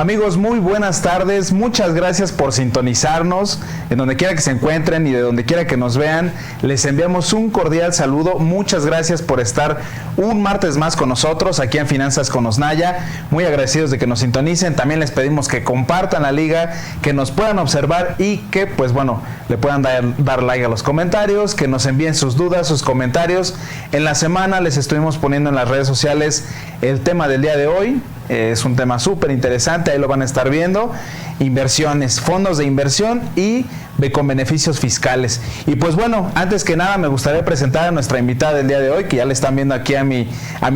Amigos, muy buenas tardes, muchas gracias por sintonizarnos, en donde quiera que se encuentren y de donde quiera que nos vean, les enviamos un cordial saludo, muchas gracias por estar un martes más con nosotros aquí en Finanzas con Osnaya, muy agradecidos de que nos sintonicen, también les pedimos que compartan la liga, que nos puedan observar y que pues bueno, le puedan dar like a los comentarios, que nos envíen sus dudas, sus comentarios. En la semana les estuvimos poniendo en las redes sociales el tema del día de hoy. Es un tema súper interesante, ahí lo van a estar viendo. Inversiones, fondos de inversión y con beneficios fiscales. Y pues bueno, antes que nada me gustaría presentar a nuestra invitada del día de hoy, que ya la están viendo aquí a mi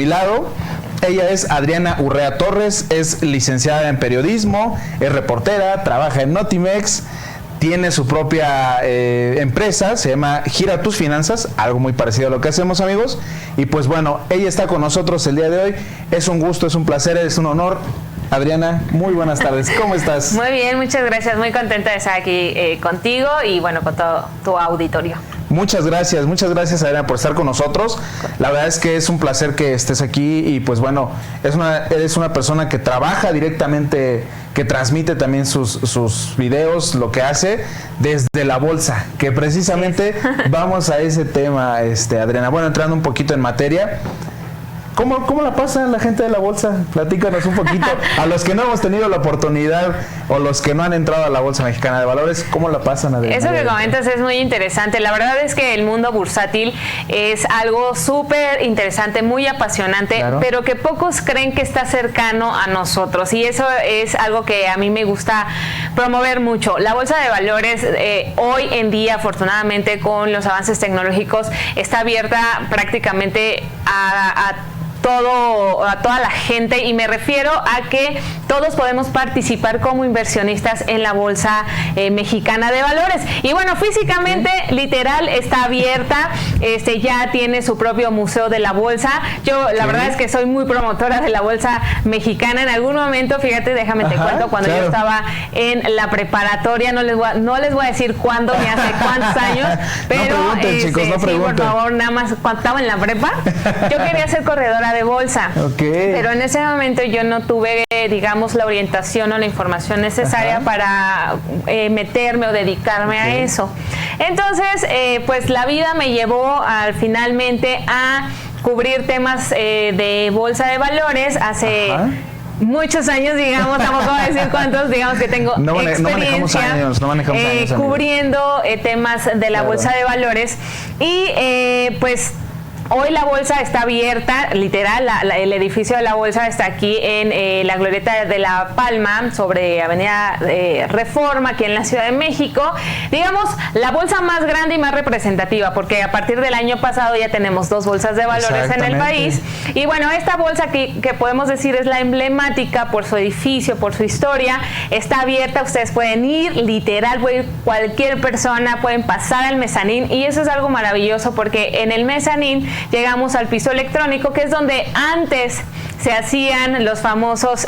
lado. Ella es Adriana Urrea Torres, es licenciada en periodismo, es reportera, trabaja en Notimex, tiene su propia empresa, se llama Gira Tus Finanzas, algo muy parecido a lo que hacemos, amigos. Y pues bueno, ella está con nosotros el día de hoy. Es un gusto, es un placer, es un honor. Adriana, muy buenas tardes. ¿Cómo estás? Muy bien, muchas gracias. Muy contenta de estar aquí contigo y bueno, con todo tu auditorio. Muchas gracias Adriana por estar con nosotros. La verdad es que es un placer que estés aquí y pues bueno, eres una persona que trabaja directamente, que transmite también sus videos, lo que hace desde la bolsa, que precisamente vamos a ese tema, Adriana. Bueno, entrando un poquito en materia. ¿Cómo la pasa la gente de la bolsa? Platícanos un poquito. A los que no hemos tenido la oportunidad o los que no han entrado a la Bolsa Mexicana de Valores, ¿cómo la pasan, Adriana? Eso que comentas es muy interesante. La verdad es que el mundo bursátil es algo súper interesante, muy apasionante, claro, pero que pocos creen que está cercano a nosotros. Y eso es algo que a mí me gusta promover mucho. La Bolsa de Valores hoy en día, afortunadamente, con los avances tecnológicos, está abierta prácticamente a toda la gente, y me refiero a que todos podemos participar como inversionistas en la Bolsa Mexicana de Valores. Y bueno, físicamente, literal, está abierta, ya tiene su propio museo de la bolsa. Yo la verdad es que soy muy promotora de la Bolsa Mexicana. En algún momento, fíjate, déjame te cuento, cuando yo estaba en la preparatoria, no les voy a decir cuándo ni hace cuántos años, pero no pregunten, chicos, no pregunten. Sí, por favor, nada más, cuando estaba en la prepa, yo quería ser corredora de bolsa, pero en ese momento yo no tuve, digamos, la orientación o la información necesaria para meterme o dedicarme a eso. Entonces, pues la vida me llevó finalmente a cubrir temas de bolsa de valores hace muchos años, digamos, tampoco voy a decir cuántos, digamos que tengo experiencia no manejamos años, cubriendo temas de la bolsa de valores y pues hoy la bolsa está abierta, literal, el edificio de la bolsa está aquí en la Glorieta de la Palma, sobre Avenida Reforma, aquí en la Ciudad de México. Digamos, la bolsa más grande y más representativa, porque a partir del año pasado ya tenemos 2 bolsas de valores en el país. Y bueno, esta bolsa que podemos decir es la emblemática por su edificio, por su historia, está abierta. Ustedes pueden ir, literal, puede ir cualquier persona, pueden pasar al mezanín, y eso es algo maravilloso, porque en el mezanín llegamos al piso electrónico, que es donde antes se hacían los famosos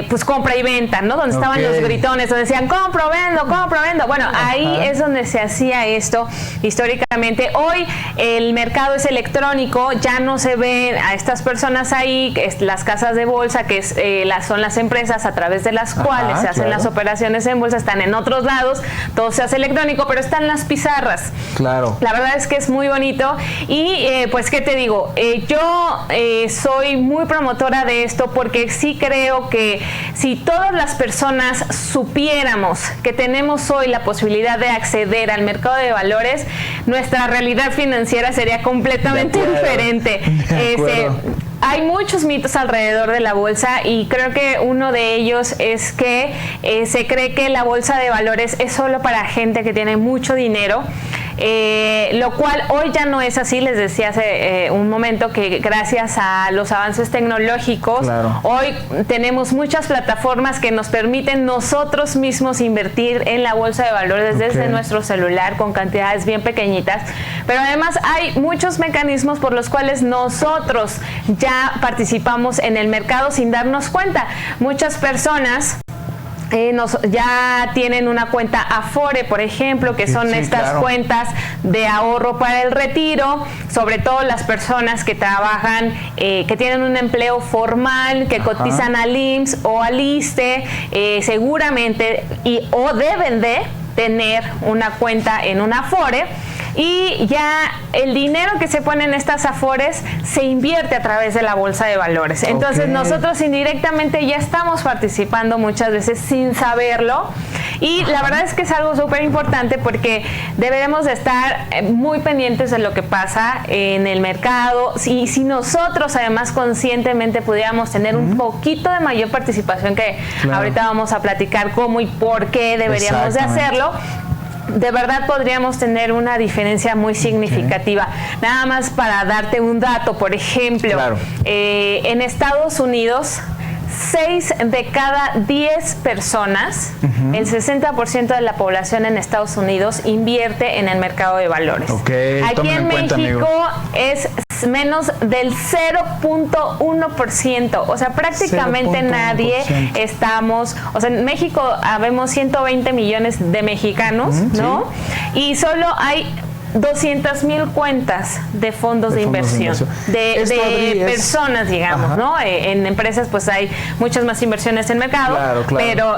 pues compra y venta, ¿no? Donde estaban los gritones, donde decían compro, vendo. Bueno, ahí es donde se hacía esto históricamente. Hoy el mercado es electrónico, ya no se ven a estas personas ahí, las casas de bolsa, que son las empresas a través de las cuales se hacen las operaciones en bolsa, están en otros lados, todo se hace electrónico, pero están las pizarras. Claro. La verdad es que es muy bonito y pues, ¿qué te digo? Yo soy muy promotora de esto, porque sí creo que si todas las personas supiéramos que tenemos hoy la posibilidad de acceder al mercado de valores, nuestra realidad financiera sería completamente diferente. Hay muchos mitos alrededor de la bolsa, y creo que uno de ellos es que se cree que la bolsa de valores es solo para gente que tiene mucho dinero. Lo cual hoy ya no es así. Les decía hace un momento que gracias a los avances tecnológicos, hoy tenemos muchas plataformas que nos permiten nosotros mismos invertir en la bolsa de valores desde nuestro celular con cantidades bien pequeñitas, pero además hay muchos mecanismos por los cuales nosotros ya participamos en el mercado sin darnos cuenta. Muchas personas ya tienen una cuenta Afore, por ejemplo, que son estas cuentas de ahorro para el retiro, sobre todo las personas que trabajan, que tienen un empleo formal, que cotizan al IMSS o al ISSSTE, seguramente o deben de tener una cuenta en una Afore. Y ya el dinero que se pone en estas Afores se invierte a través de la bolsa de valores. Entonces nosotros indirectamente ya estamos participando muchas veces sin saberlo. Y la verdad es que es algo súper importante porque deberemos de estar muy pendientes de lo que pasa en el mercado. Si nosotros además conscientemente pudiéramos tener un poquito de mayor participación, que ahorita vamos a platicar cómo y por qué deberíamos de hacerlo, de verdad podríamos tener una diferencia muy significativa. Nada más para darte un dato, por ejemplo, en Estados Unidos, 6 de cada 10 personas, el 60% de la población en Estados Unidos invierte en el mercado de valores. Aquí en México es menos del 0.1%, o sea, prácticamente nadie estamos, o sea, en México habemos 120 millones de mexicanos, ¿no? Y solo hay 200,000 cuentas de fondos de inversión, de personas, digamos, ¿no? En empresas pues hay muchas más inversiones en mercado, pero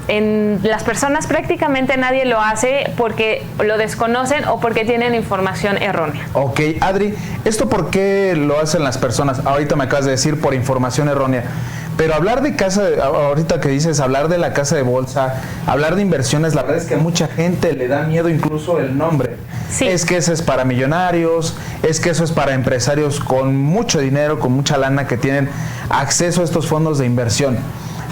en las personas prácticamente nadie lo hace porque lo desconocen o porque tienen información errónea. Ok, Adri, ¿esto por qué lo hacen las personas? Ahorita me acabas de decir por información errónea. Pero hablar de ahorita que dices, hablar de la casa de bolsa, hablar de inversiones, la verdad es que a mucha gente le da miedo incluso el nombre. Es que eso es para millonarios, es que eso es para empresarios con mucho dinero, con mucha lana, que tienen acceso a estos fondos de inversión.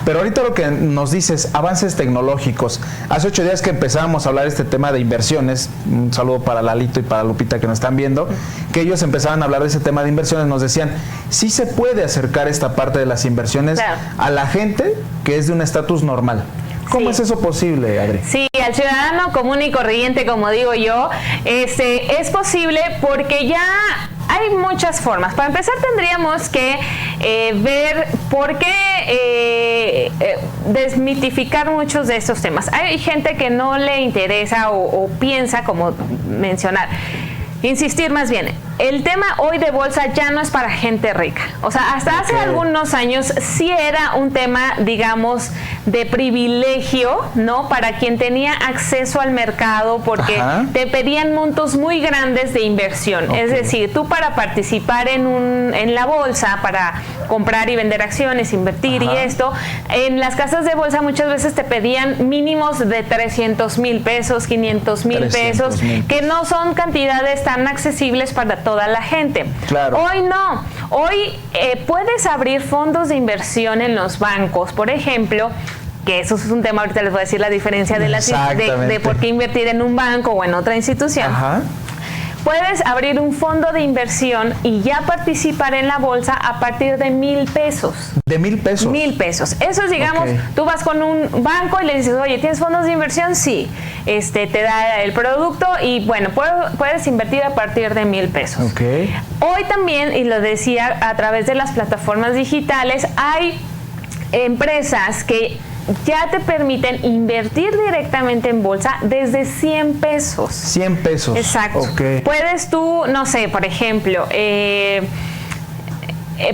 Pero ahorita lo que nos dices, avances tecnológicos. Hace 8 días que empezábamos a hablar de este tema de inversiones, un saludo para Lalito y para Lupita que nos están viendo, que ellos empezaban a hablar de ese tema de inversiones, nos decían, sí se puede acercar esta parte de las inversiones a la gente que es de un estatus normal. ¿Cómo es eso posible, Adri? Sí, al ciudadano común y corriente, como digo yo, es posible porque ya hay muchas formas. Para empezar tendríamos que ver por qué desmitificar muchos de estos temas. Hay gente que no le interesa o piensa, como mencionar, insistir más bien, el tema hoy de bolsa ya no es para gente rica. O sea, hasta hace algunos años sí era un tema, digamos, de privilegio, ¿no? Para quien tenía acceso al mercado, porque te pedían montos muy grandes de inversión. Es decir, tú para participar en la bolsa, para comprar y vender acciones, invertir y esto, en las casas de bolsa muchas veces te pedían mínimos de 300,000 pesos, 500,000 pesos, que no son cantidades tan accesibles para toda la gente. Hoy no. Hoy puedes abrir fondos de inversión en los bancos, por ejemplo, que eso es un tema, ahorita les voy a decir la diferencia de por qué invertir en un banco o en otra institución. Puedes abrir un fondo de inversión y ya participar en la bolsa a partir de 1,000 pesos. ¿De 1,000 pesos? 1,000 pesos. Eso es, digamos, tú vas con un banco y le dices, oye, ¿tienes fondos de inversión? Sí. Te da el producto y, bueno, puedes invertir a partir de 1,000 pesos. Hoy también, y lo decía, a través de las plataformas digitales, hay empresas que ya te permiten invertir directamente en bolsa desde 100 pesos. 100 pesos. Exacto. Puedes tú, no sé, por ejemplo,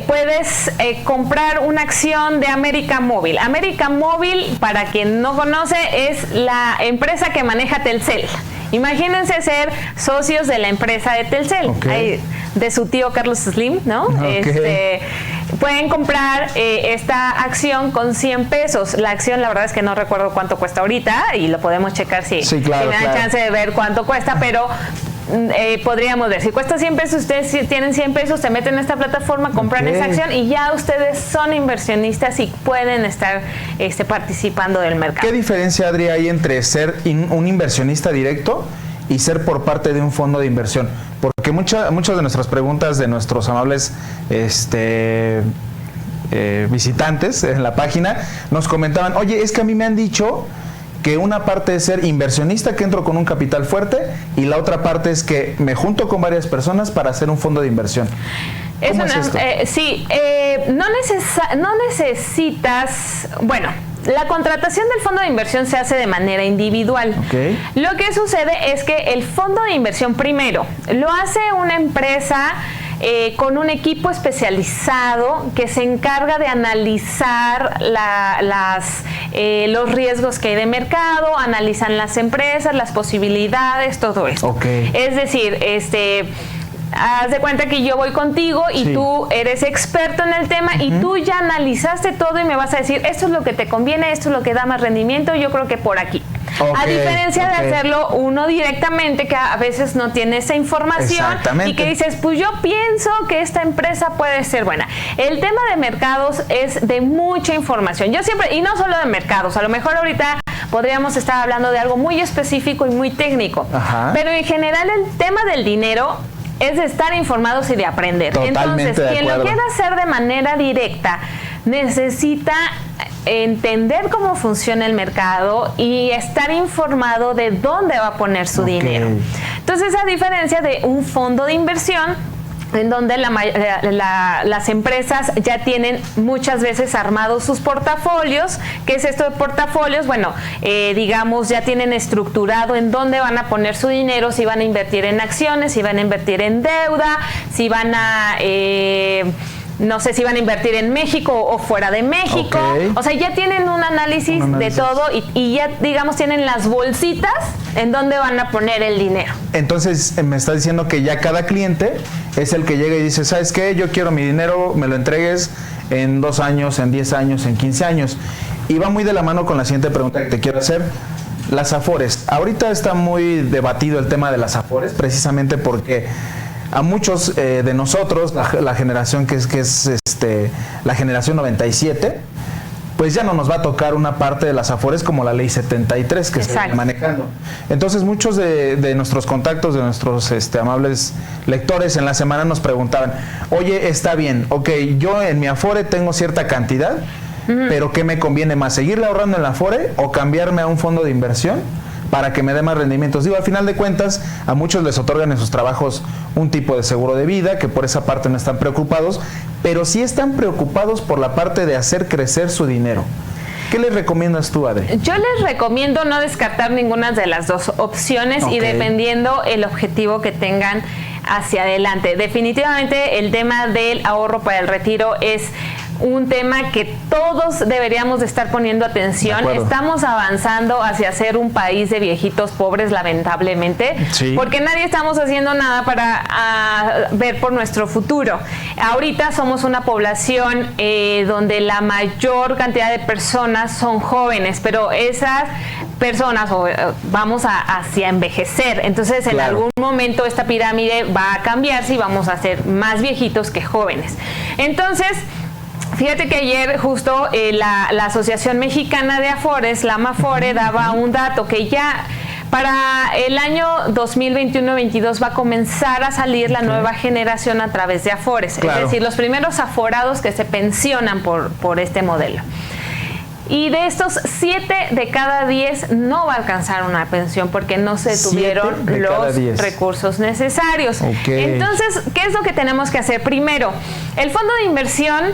puedes comprar una acción de América Móvil. América Móvil, para quien no conoce, es la empresa que maneja Telcel. Imagínense ser socios de la empresa de Telcel, de su tío Carlos Slim, ¿no? Pueden comprar esta acción con 100 pesos. La acción, la verdad es que no recuerdo cuánto cuesta ahorita y lo podemos checar si me dan chance de ver cuánto cuesta, pero podríamos ver, si cuesta 100 pesos, ustedes tienen 100 pesos, se meten en esta plataforma, compran esa acción y ya ustedes son inversionistas y pueden estar participando del mercado. ¿Qué diferencia, Adri, hay entre ser un inversionista directo y ser por parte de un fondo de inversión? Porque muchas de nuestras preguntas de nuestros amables visitantes en la página nos comentaban, oye, es que a mí me han dicho que una parte es ser inversionista, que entro con un capital fuerte, y la otra parte es que me junto con varias personas para hacer un fondo de inversión. ¿Cómo es esto? No necesitas, bueno, La contratación del fondo de inversión se hace de manera individual. Okay. Lo que sucede es que el fondo de inversión primero lo hace una empresa con un equipo especializado que se encarga de analizar los riesgos que hay de mercado, analizan las empresas, las posibilidades, todo esto. Okay. Es decir, haz de cuenta que yo voy contigo y sí. tú eres experto en el tema y tú ya analizaste todo y me vas a decir, esto es lo que te conviene, esto es lo que da más rendimiento, yo creo que por aquí. A diferencia de hacerlo uno directamente, que a veces no tiene esa información y que dices, pues yo pienso que esta empresa puede ser buena. El tema de mercados es de mucha información. Yo siempre, y no solo de mercados, a lo mejor ahorita podríamos estar hablando de algo muy específico y muy técnico. Ajá. Pero en general el tema del dinero es de estar informados y de aprender. Totalmente. Entonces, quien lo quiera hacer de manera directa necesita entender cómo funciona el mercado y estar informado de dónde va a poner su dinero. Entonces, a diferencia de un fondo de inversión, en donde las empresas ya tienen muchas veces armados sus portafolios. ¿Qué es esto de portafolios? Bueno, digamos, ya tienen estructurado en dónde van a poner su dinero, si van a invertir en acciones, si van a invertir en deuda, si van a... no sé si van a invertir en México o fuera de México. O sea, ya tienen un análisis de todo y ya, digamos, tienen las bolsitas en donde van a poner el dinero. Entonces, me está diciendo que ya cada cliente es el que llega y dice, ¿sabes qué? Yo quiero mi dinero, me lo entregues en 2 años, en 10 años, en 15 años. Y va muy de la mano con la siguiente pregunta que te quiero hacer. Las Afores. Ahorita está muy debatido el tema de las Afores, precisamente porque a muchos de nosotros, la generación que es la generación 97, pues ya no nos va a tocar una parte de las Afores como la ley 73 que se está manejando. Entonces muchos de nuestros contactos, de nuestros amables lectores en la semana nos preguntaban, oye, está bien, ok, yo en mi Afore tengo cierta cantidad, pero ¿qué me conviene más? ¿Seguirle ahorrando en la Afore o cambiarme a un fondo de inversión para que me dé más rendimientos? Digo, al final de cuentas, a muchos les otorgan en sus trabajos un tipo de seguro de vida, que por esa parte no están preocupados, pero sí están preocupados por la parte de hacer crecer su dinero. ¿Qué les recomiendas tú, Adri? Yo les recomiendo no descartar ninguna de las dos opciones y dependiendo el objetivo que tengan hacia adelante. Definitivamente el tema del ahorro para el retiro es un tema que todos deberíamos de estar poniendo atención. Estamos avanzando hacia ser un país de viejitos pobres, lamentablemente, porque nadie estamos haciendo nada para ver por nuestro futuro. Ahorita somos una población donde la mayor cantidad de personas son jóvenes, pero esas personas vamos hacia envejecer. Entonces, en algún momento esta pirámide va a cambiarse y vamos a ser más viejitos que jóvenes. Entonces, fíjate que ayer justo la Asociación Mexicana de Afores, la AMAFORE, daba un dato que ya para el año 2021-22 va a comenzar a salir la nueva generación a través de Afores. Es decir, los primeros aforados que se pensionan por este modelo. Y de estos 7 de cada 10 no va a alcanzar una pensión porque no se tuvieron los recursos necesarios. Entonces, ¿qué es lo que tenemos que hacer? Primero, el fondo de inversión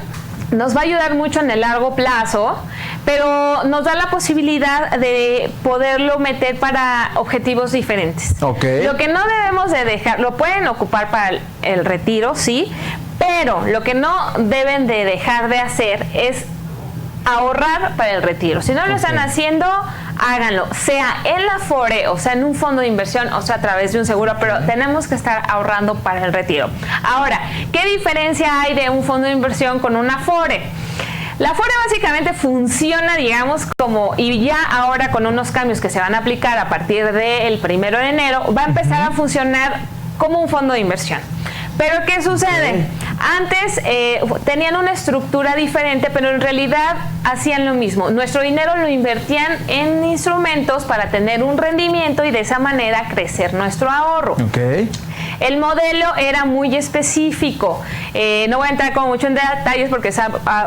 nos va a ayudar mucho en el largo plazo, pero nos da la posibilidad de poderlo meter para objetivos diferentes. Lo que no debemos de dejar, lo pueden ocupar para el retiro, sí, pero lo que no deben de dejar de hacer es ahorrar para el retiro. Si no lo están haciendo, háganlo, sea en la Afore, o sea en un fondo de inversión, o sea a través de un seguro, pero tenemos que estar ahorrando para el retiro. Ahora, ¿qué diferencia hay de un fondo de inversión con una Afore? La Afore básicamente funciona, digamos, como, y ya ahora con unos cambios que se van a aplicar a partir del 1 de enero, va a empezar a funcionar como un fondo de inversión. Pero ¿qué sucede? Antes tenían una estructura diferente, pero en realidad hacían lo mismo. Nuestro dinero lo invertían en instrumentos para tener un rendimiento y de esa manera crecer nuestro ahorro. El modelo era muy específico. No voy a entrar como mucho en detalles porque es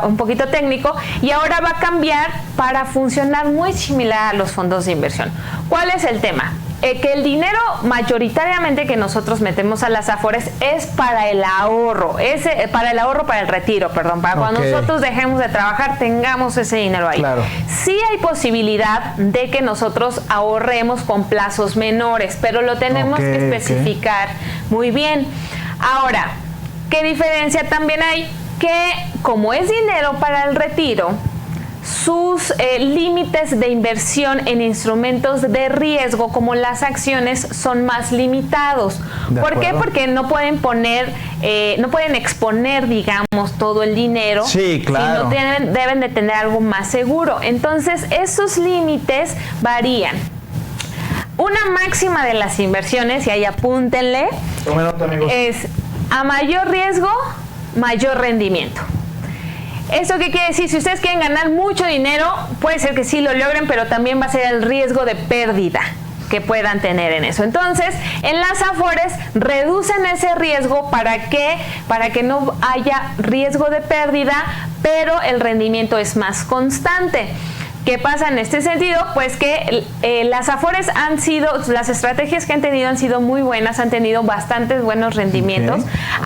un poquito técnico y ahora va a cambiar para funcionar muy similar a los fondos de inversión. ¿Cuál es el tema? que el dinero mayoritariamente que nosotros metemos a las Afores es para el ahorro, para el retiro, perdón, para cuando nosotros dejemos de trabajar tengamos ese dinero ahí. Claro. Sí hay posibilidad de que nosotros ahorremos con plazos menores, pero lo tenemos que especificar muy bien. Ahora, ¿qué diferencia también hay? Que como es dinero para el retiro, sus límites de inversión en instrumentos de riesgo como las acciones son más limitados. ¿Por qué? Porque no pueden exponer, digamos, todo el dinero. Sí, claro. Sino deben de tener algo más seguro. Entonces, esos límites varían. Una máxima de las inversiones, y ahí apúntenle, es a mayor riesgo, mayor rendimiento. ¿Eso qué quiere decir? Si ustedes quieren ganar mucho dinero, puede ser que sí lo logren, pero también va a ser el riesgo de pérdida que puedan tener en eso. Entonces, en las Afores reducen ese riesgo para que no haya riesgo de pérdida, pero el rendimiento es más constante. ¿Qué pasa en este sentido? Pues que las Afores las estrategias que han tenido han sido muy buenas, han tenido bastantes buenos rendimientos,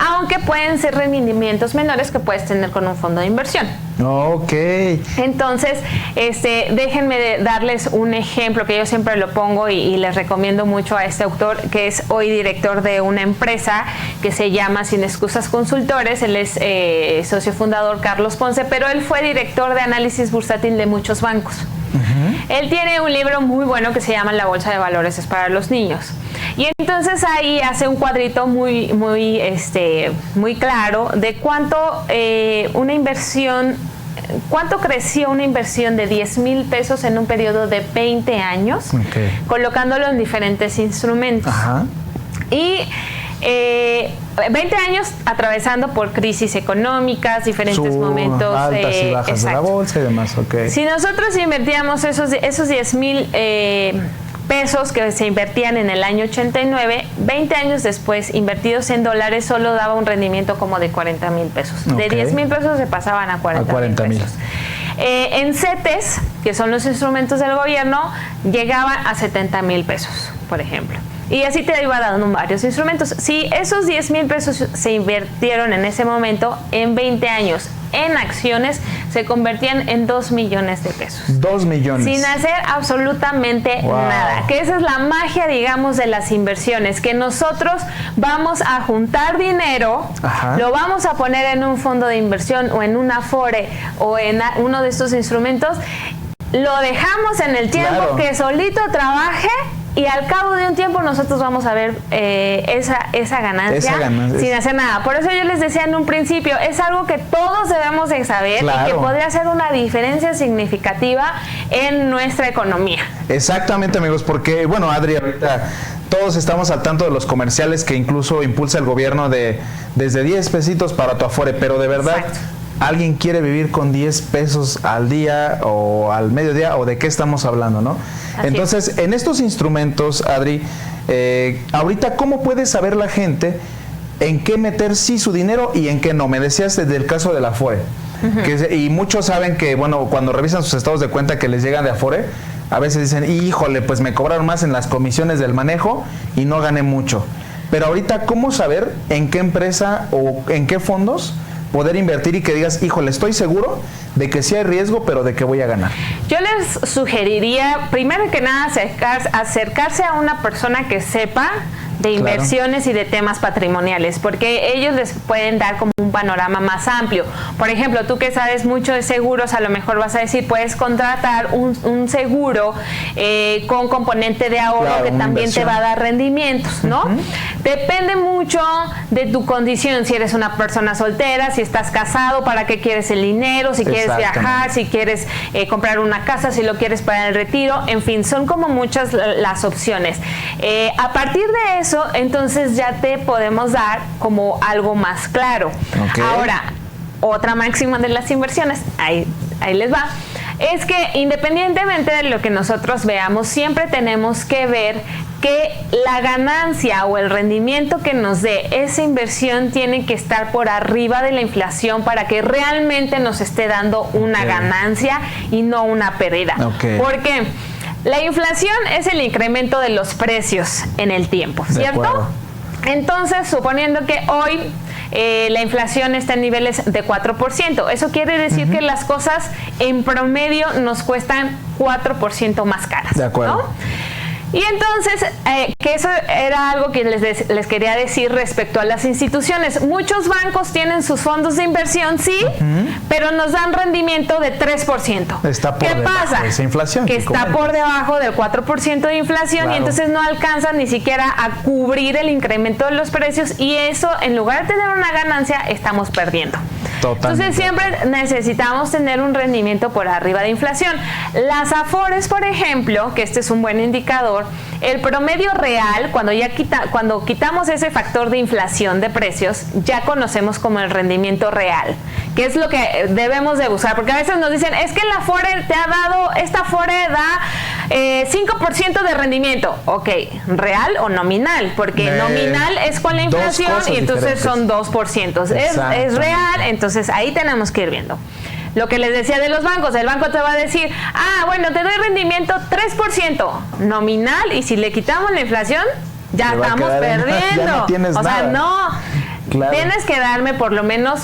aunque pueden ser rendimientos menores que puedes tener con un fondo de inversión. Ok. Entonces, déjenme darles un ejemplo que yo siempre lo pongo y les recomiendo mucho a este autor, que es hoy director de una empresa que se llama Sin Excusas Consultores. Él es socio fundador Carlos Ponce, pero él fue director de análisis bursátil de muchos bancos. Él tiene un libro muy bueno que se llama La Bolsa de Valores es para los niños. Y entonces ahí hace un cuadrito muy claro de cuánto creció una inversión de 10,000 pesos en un periodo de 20 años, colocándolo en diferentes instrumentos. Y 20 años atravesando por crisis económicas, diferentes momentos altas y bajas de la bolsa y demás. Si nosotros invertíamos esos 10,000 pesos que se invertían en el año 89, 20 años después, invertidos en dólares, solo daba un rendimiento como de 40,000 pesos. De 10,000 pesos se pasaban a 40,000 pesos. En CETES, que son los instrumentos del gobierno, llegaban a 70,000 pesos, por ejemplo. Y así te iba dando varios instrumentos. Si esos 10,000 pesos se invirtieron en ese momento, en 20 años en acciones, se convertían en 2 millones de pesos. 2 millones. Sin hacer absolutamente nada. Que esa es la magia, digamos, de las inversiones. Que nosotros vamos a juntar dinero, lo vamos a poner en un fondo de inversión o en una Afore o en uno de estos instrumentos, lo dejamos en el tiempo que solito trabaje. Y al cabo de un tiempo nosotros vamos a ver esa ganancia sin hacer nada. Por eso yo les decía en un principio, es algo que todos debemos de saber y que podría ser una diferencia significativa en nuestra economía. Exactamente, amigos, porque, bueno, Adri, ahorita todos estamos al tanto de los comerciales que incluso impulsa el gobierno desde 10 pesitos para tu Afore, pero de verdad... ¿Alguien quiere vivir con 10 pesos al día o al mediodía? ¿O de qué estamos hablando, no? Entonces, en estos instrumentos, Adri, ahorita, ¿cómo puede saber la gente en qué meter sí su dinero y en qué no? Me decías desde el caso de la Afore. Y muchos saben que, bueno, cuando revisan sus estados de cuenta que les llegan de Afore, a veces dicen, híjole, pues me cobraron más en las comisiones del manejo y no gané mucho. Pero ahorita, ¿cómo saber en qué empresa o en qué fondos poder invertir y que digas, híjole, estoy seguro de que sí hay riesgo, pero de que voy a ganar? Yo les sugeriría, primero que nada, acercarse a una persona que sepa de inversiones y de temas patrimoniales, porque ellos les pueden dar como un panorama más amplio. Por ejemplo, tú que sabes mucho de seguros, a lo mejor vas a decir, puedes contratar un seguro con componente de ahorro que también te va a dar rendimientos, ¿no? Depende mucho de tu condición, si eres una persona soltera, si estás casado, para qué quieres el dinero, si quieres viajar, si quieres comprar una casa, si lo quieres para el retiro, en fin, son como muchas las opciones. A partir de eso, entonces ya te podemos dar como algo más claro. Ahora, otra máxima de las inversiones, ahí les va, es que independientemente de lo que nosotros veamos, siempre tenemos que ver que la ganancia o el rendimiento que nos dé esa inversión tiene que estar por arriba de la inflación para que realmente nos esté dando una ganancia y no una pérdida. ¿Por qué? La inflación es el incremento de los precios en el tiempo, ¿cierto? Entonces, suponiendo que hoy la inflación está en niveles de 4%, eso quiere decir que las cosas en promedio nos cuestan 4% más caras. De acuerdo. ¿No? Y entonces, que eso era algo que les quería decir respecto a las instituciones. Muchos bancos tienen sus fondos de inversión, sí, pero nos dan rendimiento de 3%. Está por debajo de esa inflación. Que está por debajo del 4% de inflación, claro. Y entonces no alcanzan ni siquiera a cubrir el incremento de los precios, y eso, en lugar de tener una ganancia, estamos perdiendo. Totalmente. Entonces siempre necesitamos tener un rendimiento por arriba de inflación. Las Afores, por ejemplo, que este es un buen indicador, el promedio real, cuando quitamos ese factor de inflación de precios, ya conocemos como el rendimiento real, que es lo que debemos de buscar, porque a veces nos dicen, es que la Afore te ha dado, esta Afore da 5% de rendimiento. Ok, ¿real o nominal? Porque nominal es con la inflación y entonces son 2%. Es real, entonces ahí tenemos que ir viendo. Lo que les decía de los bancos, el banco te va a decir, bueno, te doy rendimiento 3% nominal, y si le quitamos la inflación, ya estamos perdiendo. Ya no tienes nada. Sea, no, claro. Tienes que darme por lo menos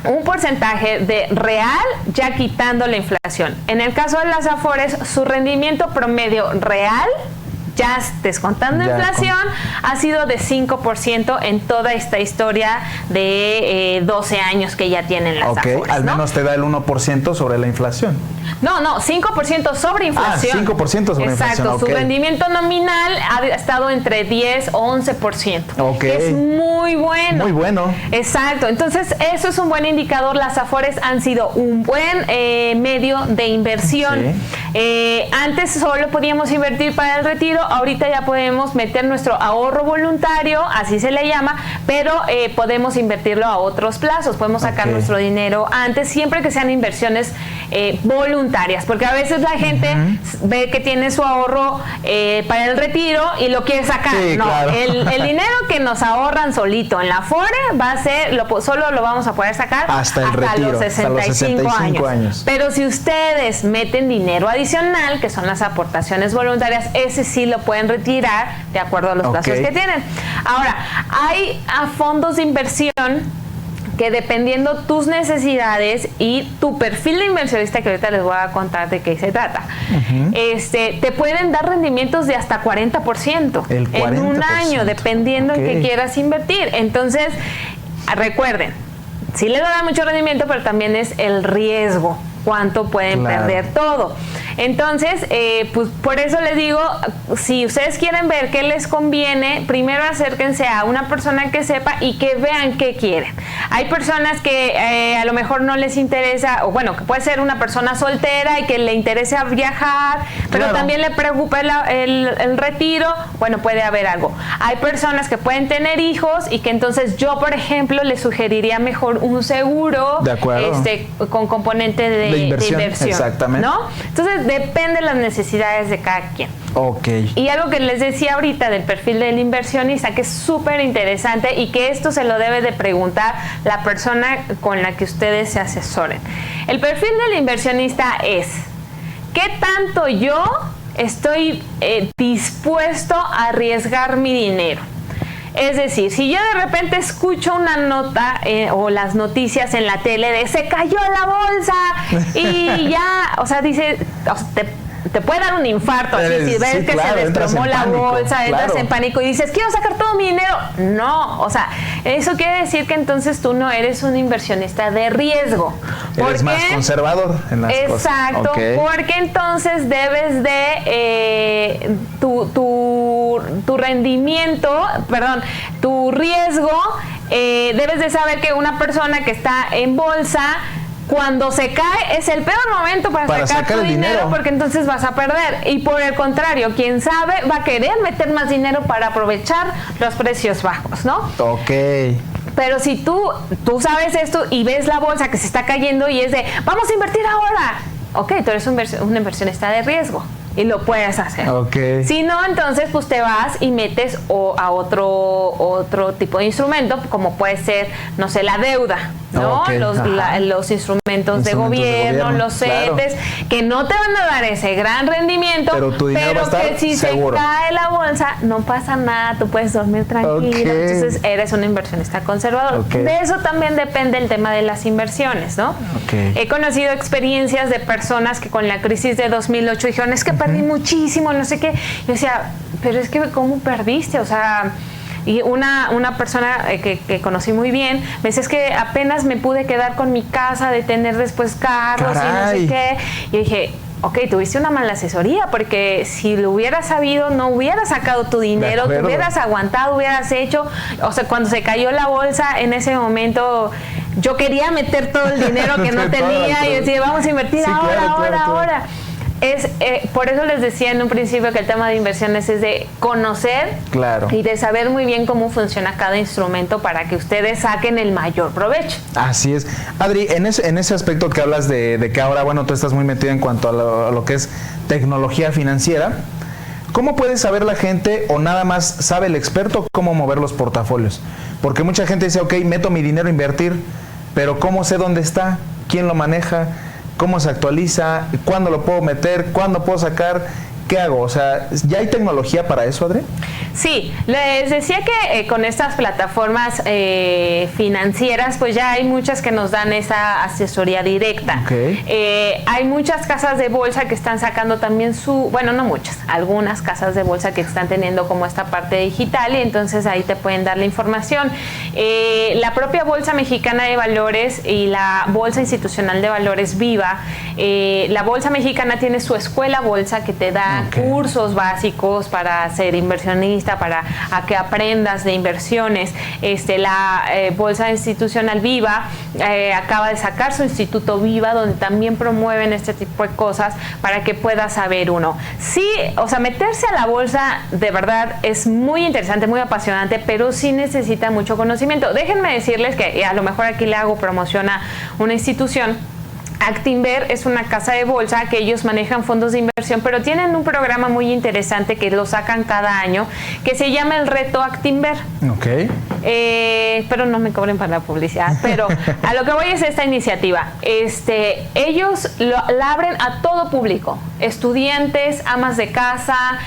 un porcentaje de real, ya quitando la inflación. En el caso de las Afores, su rendimiento promedio real, ya descontando inflación, ha sido de 5% en toda esta historia de 12 años que ya tienen las Afores, al menos te da el 1% sobre la inflación. No, 5% sobre inflación. 5% sobre inflación. Exacto, su rendimiento nominal ha estado entre 10 o 11%. Que es muy bueno. Muy bueno. Exacto, entonces eso es un buen indicador. Las Afores han sido un buen medio de inversión. Sí. Antes solo podíamos invertir para el retiro, ahorita ya podemos meter nuestro ahorro voluntario, así se le llama, pero podemos invertirlo a otros plazos, podemos sacar nuestro dinero antes, siempre que sean inversiones voluntarias, porque a veces la gente ve que tiene su ahorro para el retiro y lo quiere sacar. Sí, no, claro. el dinero que nos ahorran solito en la Afore va a ser, solo lo vamos a poder sacar hasta el retiro, los 65 años. Pero si ustedes meten dinero adicional, que son las aportaciones voluntarias, ese sí lo pueden retirar de acuerdo a los plazos que tienen. Ahora, hay fondos de inversión que, dependiendo tus necesidades y tu perfil de inversionista, que ahorita les voy a contar de qué se trata, te pueden dar rendimientos de hasta 40%, en un año, dependiendo en qué quieras invertir. Entonces, recuerden, sí les da mucho rendimiento, pero también es el riesgo, cuánto pueden perder todo. Entonces, pues por eso les digo, si ustedes quieren ver qué les conviene, primero acérquense a una persona que sepa y que vean qué quieren. Hay personas que a lo mejor no les interesa, o bueno, que puede ser una persona soltera y que le interese viajar, pero también le preocupa el retiro. Bueno, puede haber algo. Hay personas que pueden tener hijos y que entonces yo, por ejemplo, les sugeriría mejor un seguro con componente de inversión. Exactamente. ¿No? Entonces, depende de las necesidades de cada quien. Y algo que les decía ahorita del perfil del inversionista, que es súper interesante y que esto se lo debe de preguntar la persona con la que ustedes se asesoren. El perfil del inversionista es: ¿qué tanto yo estoy dispuesto a arriesgar mi dinero? Es decir, si yo de repente escucho una nota o las noticias en la tele de se cayó la bolsa y ya, o sea, dice, te puede dar un infarto así, si ves que se desplomó la bolsa, entras en pánico y dices, quiero sacar todo mi dinero. No, o sea, eso quiere decir que entonces tú no eres un inversionista de riesgo. Eres más conservador en las cosas. Exacto, porque entonces debes de tu rendimiento, tu riesgo, debes de saber que una persona que está en bolsa, cuando se cae es el peor momento para sacar tu dinero, porque entonces vas a perder. Y por el contrario, quien sabe va a querer meter más dinero para aprovechar los precios bajos, ¿no? Pero si tú sabes esto y ves la bolsa que se está cayendo y es de, vamos a invertir ahora. Tú eres un inversionista de riesgo. y lo puedes hacer. Okay. Si no, entonces pues te vas y metes a otro tipo de instrumento, como puede ser, no sé, la deuda, ¿no? Okay. Los instrumentos de gobierno, los CETES, que no te van a dar ese gran rendimiento, pero tu dinero va a estar que si seguro. se cae la bolsa, no pasa nada, tú puedes dormir tranquilo. Okay. Entonces eres un inversionista conservador. Okay. De eso también depende el tema de las inversiones, ¿no? Okay. He conocido experiencias de personas que con la crisis de 2008 dijeron, es que perdí muchísimo, no sé qué. Yo decía, pero es que ¿cómo perdiste? O sea, y una persona que conocí muy bien me dice, es que apenas me pude quedar con mi casa, de tener después carros. Caray. Y no sé qué. Y dije, ok, tuviste una mala asesoría, porque si lo hubieras sabido, no hubieras sacado tu dinero, te hubieras aguantado, hubieras hecho, o sea, cuando se cayó la bolsa, en ese momento yo quería meter todo el dinero que no tenía y decía, vamos a invertir ahora. Por eso les decía en un principio que el tema de inversiones es de conocer y de saber muy bien cómo funciona cada instrumento para que ustedes saquen el mayor provecho. Así es. Adri, en ese aspecto que hablas de que ahora, bueno, tú estás muy metido en cuanto a lo que es tecnología financiera, ¿cómo puede saber la gente o nada más sabe el experto cómo mover los portafolios? Porque mucha gente dice, ok, meto mi dinero a invertir, pero ¿cómo sé dónde está? ¿Quién lo maneja? ¿Cómo se actualiza? ¿Cuándo lo puedo meter? ¿Cuándo puedo sacar? ¿Qué hago? O sea, ¿ya hay tecnología para eso, Adri? Sí, les decía que con estas plataformas financieras, pues ya hay muchas que nos dan esa asesoría directa. Okay. Hay muchas casas de bolsa que están sacando también bueno, no muchas, algunas casas de bolsa que están teniendo como esta parte digital, y entonces ahí te pueden dar la información. La propia Bolsa Mexicana de Valores y la Bolsa Institucional de Valores Viva, la Bolsa Mexicana tiene su escuela bolsa que te da cursos básicos para ser inversionista, para que aprendas de inversiones. La Bolsa Institucional Viva acaba de sacar su Instituto Viva, donde también promueven este tipo de cosas para que puedas saber uno. Sí, o sea, meterse a la bolsa de verdad es muy interesante, muy apasionante, pero sí necesita mucho conocimiento. Déjenme decirles que a lo mejor aquí le hago promoción a una institución. Actinver es una casa de bolsa que ellos manejan fondos de inversión, pero tienen un programa muy interesante que lo sacan cada año, que se llama el Reto Actinver. Ok. Pero no me cobren para la publicidad, pero a lo que voy es esta iniciativa. Ellos la abren a todo público, estudiantes, amas de casa,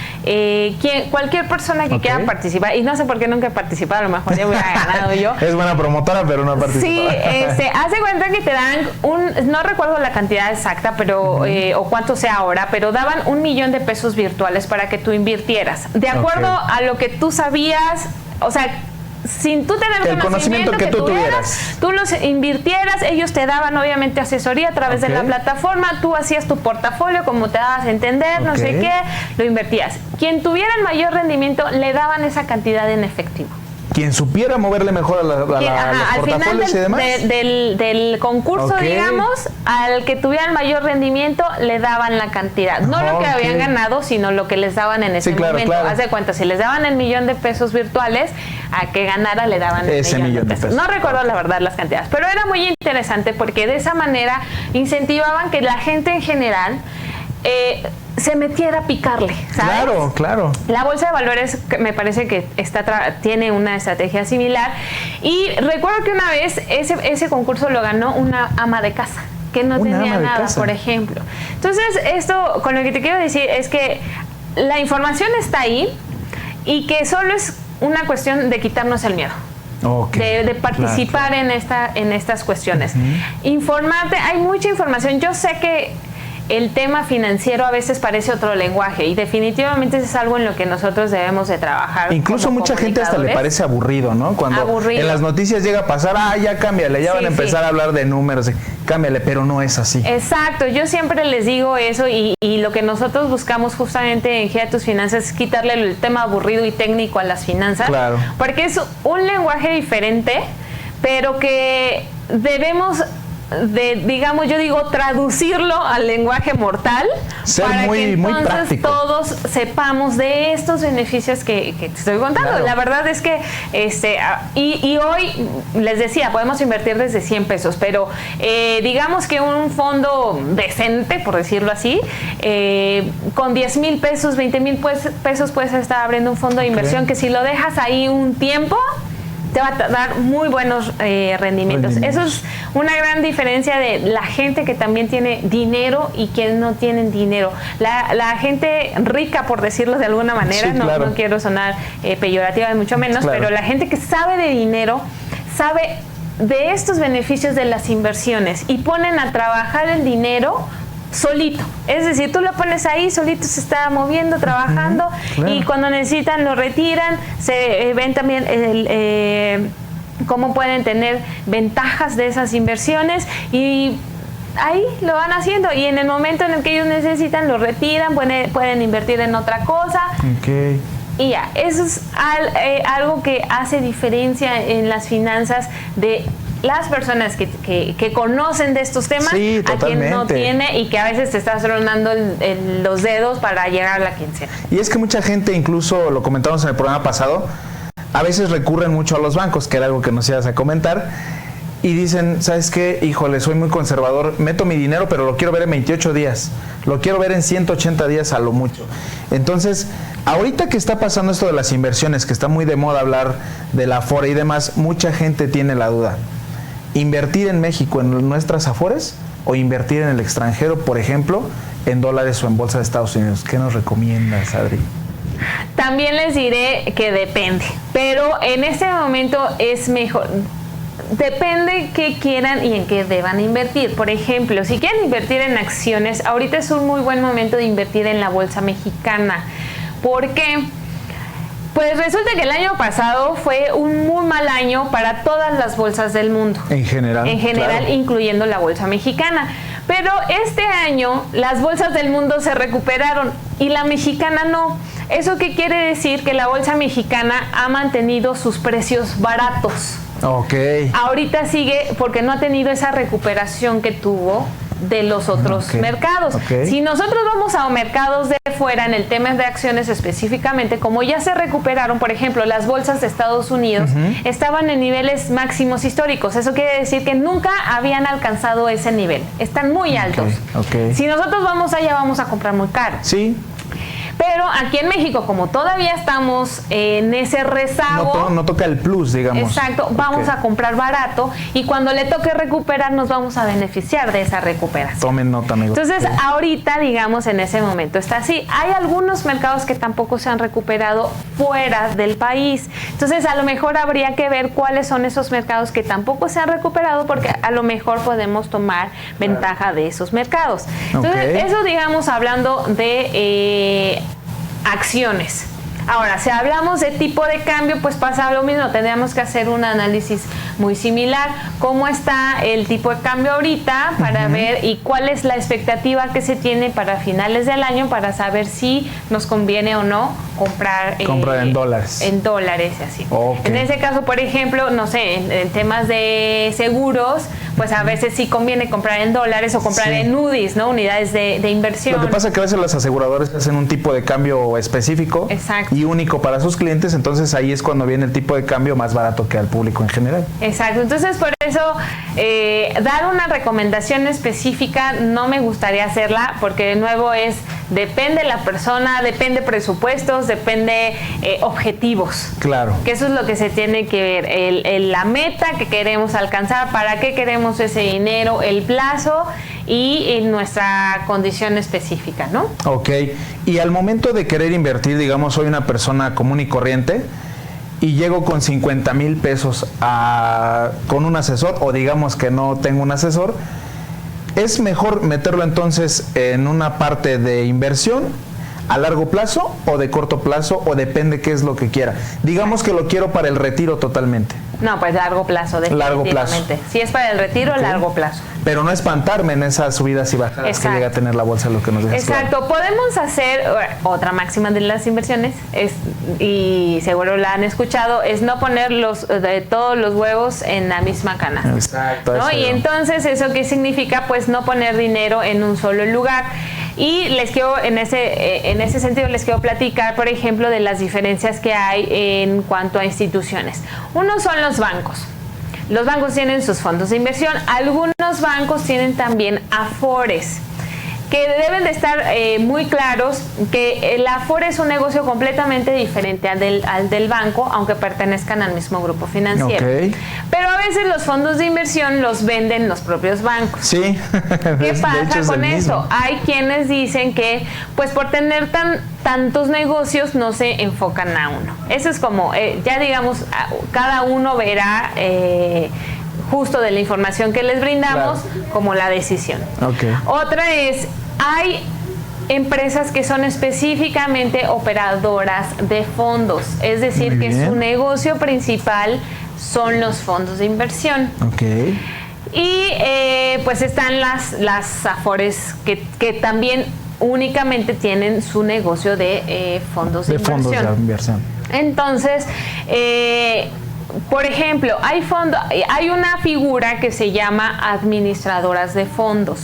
cualquier persona que quiera participar, y no sé por qué nunca he participado, a lo mejor ya hubiera ganado yo. Es buena promotora, pero no participa. Sí, haz de cuenta que te dan no recuerdo la cantidad exacta, pero o cuánto sea ahora, pero daban $1,000,000 virtuales para que tú invirtieras, de acuerdo a lo que tú sabías, o sea, sin tú tener el conocimiento que tú tuvieras, tú los invirtieras, ellos te daban obviamente asesoría a través de la plataforma, tú hacías tu portafolio como te dabas a entender, no sé qué, lo invertías. Quien tuviera el mayor rendimiento le daban esa cantidad en efectivo. Quien supiera moverle mejor a los portafolios y demás. Del concurso, digamos, al que tuviera el mayor rendimiento le daban la cantidad. No lo que habían ganado, sino lo que les daban en ese momento. Claro. Haz de cuenta, si les daban el $1,000,000 virtuales, a que ganara le daban ese millón de pesos. No recuerdo la verdad las cantidades, pero era muy interesante porque de esa manera incentivaban que la gente en general se metiera a picarle, ¿sabes? Claro. La Bolsa de Valores me parece que tiene una estrategia similar, y recuerdo que una vez ese concurso lo ganó una ama de casa que no tenía nada, por ejemplo. Entonces, esto con lo que te quiero decir es que la información está ahí y que solo es una cuestión de quitarnos el miedo. De participar en estas cuestiones. Informarte, hay mucha información. Yo sé que el tema financiero a veces parece otro lenguaje, y definitivamente es algo en lo que nosotros debemos de trabajar. Incluso mucha gente hasta le parece aburrido, ¿no? Cuando en las noticias llega a pasar, ya cámbiale, ya van a empezar a hablar de números, cámbiale, pero no es así. Exacto, yo siempre les digo eso, y lo que nosotros buscamos justamente en Gira Tus Finanzas es quitarle el tema aburrido y técnico a las finanzas, porque es un lenguaje diferente, pero que debemos digamos, yo digo, traducirlo al lenguaje mortal, ser para muy, que entonces muy práctico. Todos sepamos de estos beneficios que te estoy contando. Claro. La verdad es que y hoy les decía, podemos invertir desde 100 pesos, pero digamos que un fondo decente, por decirlo así, con 10,000 pesos, 20,000 pesos puedes estar abriendo un fondo de inversión que si lo dejas ahí un tiempo te va a dar muy buenos rendimientos. Eso es una gran diferencia de la gente que también tiene dinero y quienes no tienen dinero. La gente rica, por decirlo de alguna manera, sí, claro. no quiero sonar peyorativa, de mucho menos, claro. pero la gente que sabe de dinero, sabe de estos beneficios de las inversiones y ponen a trabajar el dinero solito, es decir, tú lo pones ahí, solito se está moviendo, trabajando, claro. Y cuando necesitan lo retiran. Se ven también cómo pueden tener ventajas de esas inversiones y ahí lo van haciendo, y en el momento en el que ellos necesitan lo retiran, pueden invertir en otra cosa. Okay. Y ya, eso es algo que hace diferencia en las finanzas de las personas que conocen de estos temas, sí, a quien no tiene y que a veces te estás tronando los dedos para llegar a la quincena. Y es que mucha gente, incluso lo comentamos en el programa pasado, a veces recurren mucho a los bancos, que era algo que nos ibas a comentar, y dicen, ¿sabes qué? Híjole, soy muy conservador, meto mi dinero, pero lo quiero ver en 28 días, lo quiero ver en 180 días a lo mucho. Entonces, ahorita que está pasando esto de las inversiones, que está muy de moda hablar de la Afore y demás, mucha gente tiene la duda. ¿Invertir en México, en nuestras Afores, o invertir en el extranjero, por ejemplo, en dólares o en bolsa de Estados Unidos? ¿Qué nos recomiendas, Adri? También les diré que depende, pero en este momento es mejor. Depende qué quieran y en qué deban invertir. Por ejemplo, si quieren invertir en acciones, ahorita es un muy buen momento de invertir en la bolsa mexicana. ¿Por qué? Pues resulta que el año pasado fue un muy mal año para todas las bolsas del mundo. En general. En general, claro. Incluyendo la bolsa mexicana. Pero este año las bolsas del mundo se recuperaron y la mexicana no. ¿Eso qué quiere decir? Que la bolsa mexicana ha mantenido sus precios baratos. Okay. Ahorita sigue porque no ha tenido esa recuperación que tuvo de los otros mercados. Okay. Si nosotros vamos a mercados de fuera, en el tema de acciones específicamente, como ya se recuperaron, por ejemplo, las bolsas de Estados Unidos estaban en niveles máximos históricos. Eso quiere decir que nunca habían alcanzado ese nivel. Están muy altos. Okay. Si nosotros vamos allá, vamos a comprar muy caro. Sí. Pero aquí en México, como todavía estamos en ese rezago, no toca el plus, digamos. Exacto, vamos a comprar barato y cuando le toque recuperar nos vamos a beneficiar de esa recuperación. Tomen nota, amigos. Entonces, ahorita, digamos, en ese momento está así. Hay algunos mercados que tampoco se han recuperado fuera del país. Entonces, a lo mejor habría que ver cuáles son esos mercados que tampoco se han recuperado, porque a lo mejor podemos tomar ventaja de esos mercados. Entonces, eso, digamos, hablando de acciones. Ahora, si hablamos de tipo de cambio, pues pasa lo mismo. Tendríamos que hacer un análisis muy similar. ¿Cómo está el tipo de cambio ahorita? Para ver y cuál es la expectativa que se tiene para finales del año, para saber si nos conviene o no comprar en dólares. En dólares, así. Okay. En ese caso, por ejemplo, no sé, en temas de seguros, pues a veces sí conviene comprar en dólares o comprar en UDIs, ¿no? Unidades de inversión. Lo que pasa es que a veces las aseguradoras hacen un tipo de cambio específico. Exacto. Y único para sus clientes, entonces ahí es cuando viene el tipo de cambio más barato que al público en general. Exacto, entonces por eso dar una recomendación específica no me gustaría hacerla, porque de nuevo depende la persona, depende presupuestos, depende objetivos. Claro. Que eso es lo que se tiene que ver, la meta que queremos alcanzar, para qué queremos ese dinero, el plazo y nuestra condición específica, ¿no? Ok, y al momento de querer invertir, digamos, soy una persona común y corriente y llego con 50,000 pesos con un asesor, o digamos que no tengo un asesor, ¿es mejor meterlo entonces en una parte de inversión a largo plazo o de corto plazo, o depende qué es lo que quiera. Digamos que lo quiero para el retiro totalmente. No, pues largo plazo, definitivamente. Largo plazo. Si es para el retiro, largo plazo. Pero no espantarme en esas subidas y bajadas que llega a tener la bolsa, lo que nos dejas. Exacto. Claro. Podemos hacer otra máxima de las inversiones, y seguro la han escuchado, es no poner todos los huevos en la misma canasta. Exacto. ¿No? Y entonces, ¿eso qué significa? Pues no poner dinero en un solo lugar. Y les quiero, en ese sentido, les quiero platicar, por ejemplo, de las diferencias que hay en cuanto a instituciones. Uno son los bancos. Los bancos tienen sus fondos de inversión. Algunos bancos tienen también afores, que deben de estar muy claros que el afore es un negocio completamente diferente al del banco, aunque pertenezcan al mismo grupo financiero. Okay. Pero a veces los fondos de inversión los venden los propios bancos. Sí. ¿Qué pasa con eso? Mismo. Hay quienes dicen que, pues por tener tantos negocios, no se enfocan a uno. Eso es como, ya digamos, cada uno verá justo de la información que les brindamos, claro, como la decisión. Okay. Otra es, hay empresas que son específicamente operadoras de fondos, es decir, que su negocio principal son los fondos de inversión. Okay. Y pues están las afores que también únicamente tienen su negocio de fondos de inversión. Entonces, por ejemplo, hay una figura que se llama administradoras de fondos.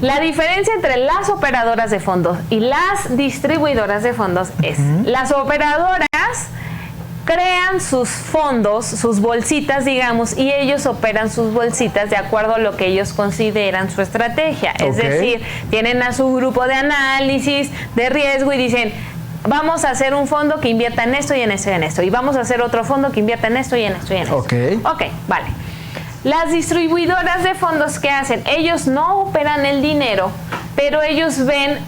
La diferencia entre las operadoras de fondos y las distribuidoras de fondos es, las operadoras crean sus fondos, sus bolsitas, digamos, y ellos operan sus bolsitas de acuerdo a lo que ellos consideran su estrategia. Okay. Es decir, tienen a su grupo de análisis de riesgo y dicen, vamos a hacer un fondo que invierta en esto y en esto y en esto. Y vamos a hacer otro fondo que invierta en esto y en esto y en esto. Ok, vale. Las distribuidoras de fondos, ¿qué hacen? Ellos no operan el dinero, pero ellos ven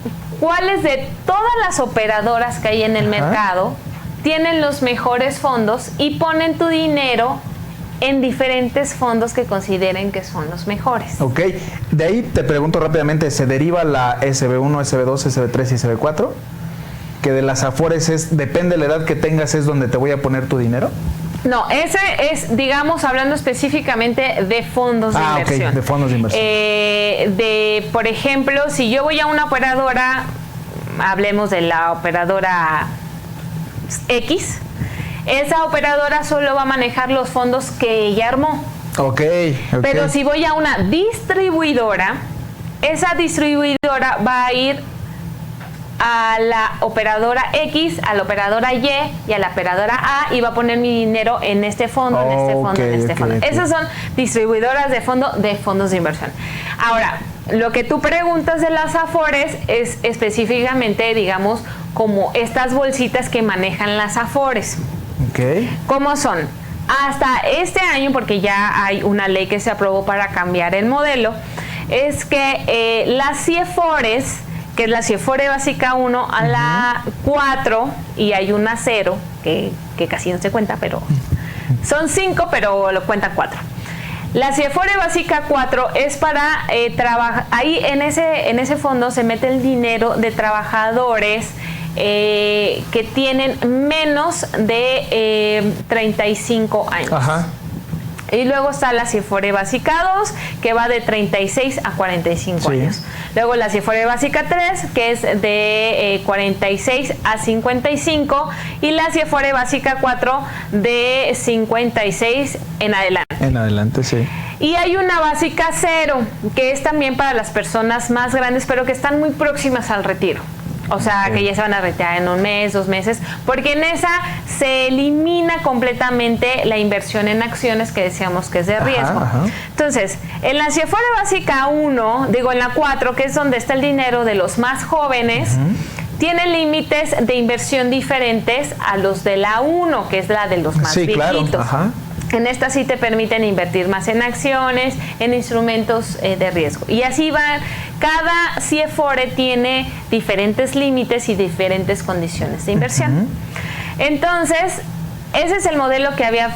cuáles de todas las operadoras que hay en el mercado tienen los mejores fondos y ponen tu dinero en diferentes fondos que consideren que son los mejores. Ok, de ahí te pregunto rápidamente, ¿se deriva la SB1, SB2, SB3 y SB4? Que de las afores depende de la edad que tengas, es donde te voy a poner tu dinero. No, ese es, digamos, hablando específicamente de fondos de inversión. Ok, de fondos de inversión. Por ejemplo, si yo voy a una operadora, hablemos de la operadora X, esa operadora solo va a manejar los fondos que ella armó. Okay. Pero si voy a una distribuidora, esa distribuidora va a ir a la operadora X, a la operadora Y y a la operadora A y va a poner mi dinero en este fondo, en este fondo, en este fondo. Esas son distribuidoras de fondos de inversión. Ahora, lo que tú preguntas de las afores es específicamente, digamos, como estas bolsitas que manejan las afores. ¿Cómo son? Hasta este año, porque ya hay una ley que se aprobó para cambiar el modelo, es que las CIEFORES, que es la CIEFORE básica 1 a la 4, y hay una 0, que casi no se cuenta, pero son 5, pero lo cuentan 4. La CIEFORE básica 4 es para trabajar, ahí en ese fondo se mete el dinero de trabajadores que tienen menos de 35 años. Ajá. Y luego está la CIEFORE básica 2, que va de 36 a 45 años. Luego la CIEFORE básica 3, que es de 46 a 55. Y la CIEFORE básica 4, de 56 en adelante. En adelante, sí. Y hay una básica 0, que es también para las personas más grandes, pero que están muy próximas al retiro. O sea, que ya se van a retirar en un mes, 2 meses, porque en esa se elimina completamente la inversión en acciones que decíamos que es de riesgo. Entonces, en la CIEFORE básica 1, en la 4, que es donde está el dinero de los más jóvenes, tiene límites de inversión diferentes a los de la 1, que es la de los más viejitos. Claro. En esta sí te permiten invertir más en acciones, en instrumentos de riesgo. Y así va, cada CIEFORE tiene diferentes límites y diferentes condiciones de inversión. Entonces, ese es el modelo que había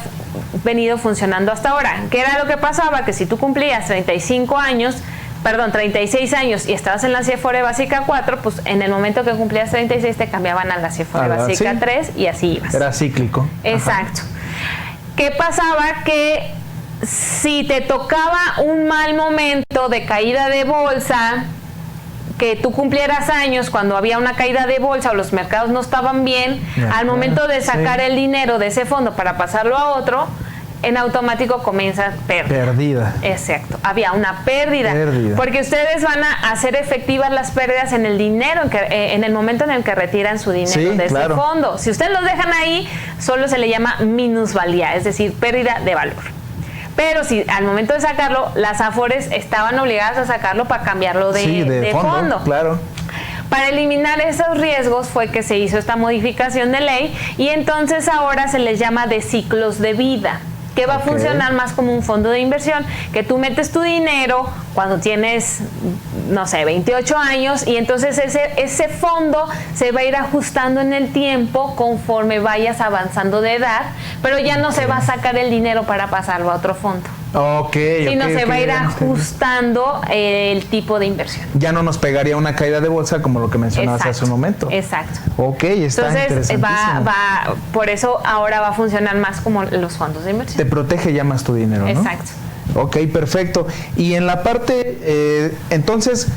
venido funcionando hasta ahora. ¿Qué era lo que pasaba? Que si tú cumplías 35 años, 36 años y estabas en la CIEFORE básica 4, pues en el momento que cumplías 36 te cambiaban a la CIEFORE básica 3 y así ibas. Era cíclico. Exacto. Ajá. ¿Qué pasaba? Que si te tocaba un mal momento de caída de bolsa, que tú cumplieras años cuando había una caída de bolsa o los mercados no estaban bien, al momento de sacar el dinero de ese fondo para pasarlo a otro, en automático comienza pérdida. Exacto, había una pérdida. Porque ustedes van a hacer efectivas las pérdidas en el dinero, en el momento en el que retiran su dinero de ese fondo. Si ustedes los dejan ahí, solo se le llama minusvalía, es decir, pérdida de valor. Pero si al momento de sacarlo, las Afores estaban obligadas a sacarlo para cambiarlo de fondo. Claro. Para eliminar esos riesgos fue que se hizo esta modificación de ley y entonces ahora se les llama de ciclos de vida, que va a funcionar más como un fondo de inversión, que tú metes tu dinero cuando tienes, no sé, 28 años y entonces ese fondo se va a ir ajustando en el tiempo conforme vayas avanzando de edad, pero ya no se va a sacar el dinero para pasarlo a otro fondo. Sino se va a ir ajustando el tipo de inversión. Ya no nos pegaría una caída de bolsa como lo que mencionabas hace un momento. Exacto. Está entonces por eso ahora va a funcionar más como los fondos de inversión. Te protege ya más tu dinero, ¿no? Exacto. Ok, perfecto. Y en la parte, entonces,